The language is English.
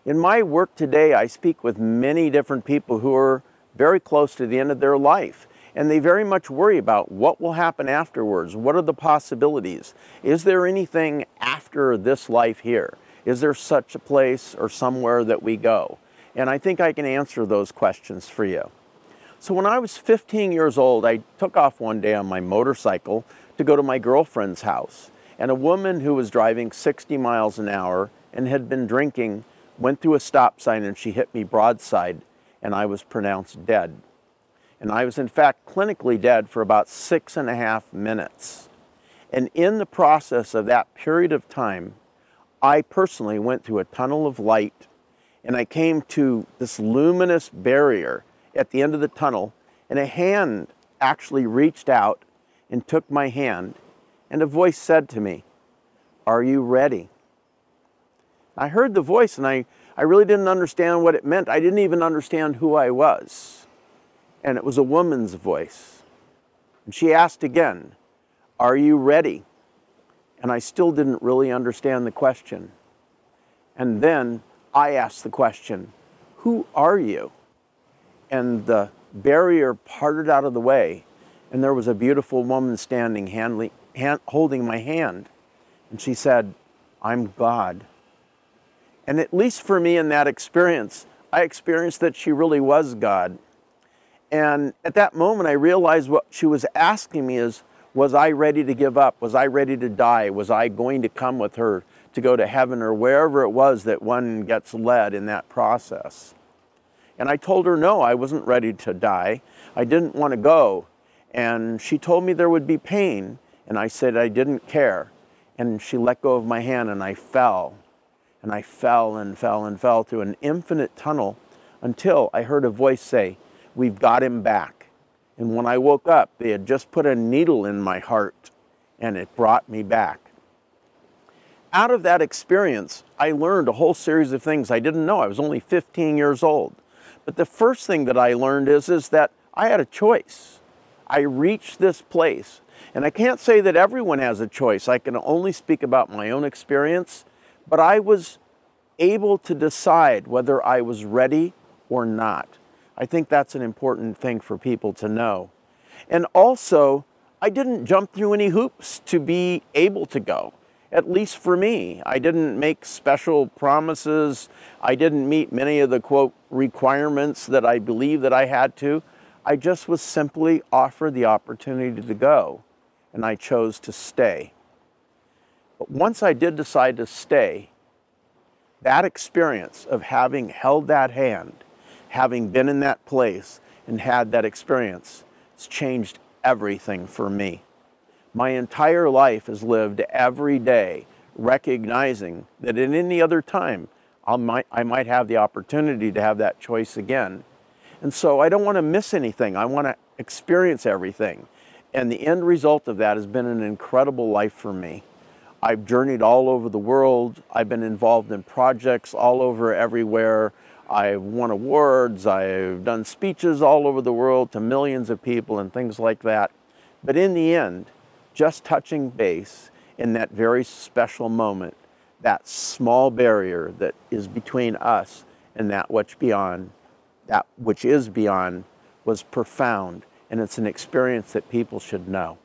In my work today, I speak with many different people who are very close to the end of their life, and they very much worry about what will happen afterwards. What are the possibilities? Is there anything after this life here? Is there such a place or somewhere that we go? And I think I can answer those questions for you. So when I was 15 years old, I took off one day on my motorcycle to go to my girlfriend's house. And a woman who was driving 60 miles an hour and had been drinking went through a stop sign and she hit me broadside, and I was pronounced dead. And I was in fact clinically dead for about 6.5 minutes. And in the process of that period of time, I personally went through a tunnel of light, and I came to this luminous barrier at the end of the tunnel, and a hand actually reached out and took my hand, and a voice said to me, "Are you ready?" I heard the voice, and I really didn't understand what it meant. I didn't even understand who I was. And it was a woman's voice. And she asked again, "Are you ready?" And I still didn't really understand the question. And then I asked the question, "Who are you?" And the barrier parted out of the way, and there was a beautiful woman standing holding my hand. And she said, "I'm God." And at least for me in that experience, I experienced that she really was God. And at that moment, I realized what she was asking me is, was I ready to give up? Was I ready to die? Was I going to come with her to go to heaven or wherever it was that one gets led in that process? And I told her, no, I wasn't ready to die. I didn't want to go. And she told me there would be pain. And I said I didn't care. And she let go of my hand, and I fell. And I fell and fell and fell through an infinite tunnel until I heard a voice say, "We've got him back." And when I woke up, they had just put a needle in my heart, and it brought me back. Out of that experience, I learned a whole series of things I didn't know. I was only 15 years old. But the first thing that I learned is that I had a choice. I reached this place. And I can't say that everyone has a choice. I can only speak about my own experience. But I was able to decide whether I was ready or not. I think that's an important thing for people to know. And also, I didn't jump through any hoops to be able to go. At least for me. I didn't make special promises. I didn't meet many of the, quote, requirements that I believed that I had to. I just was simply offered the opportunity to go, and I chose to stay. But once I did decide to stay, that experience of having held that hand, having been in that place and had that experience, has changed everything for me. My entire life is lived every day recognizing that at any other time I might have the opportunity to have that choice again. And so I don't want to miss anything. I want to experience everything. And the end result of that has been an incredible life for me. I've journeyed all over the world. I've been involved in projects all over everywhere. I've won awards. I've done speeches all over the world to millions of people and things like that. But in the end, just touching base in that very special moment, that small barrier that is between us and that which is beyond, was profound, and it's an experience that people should know.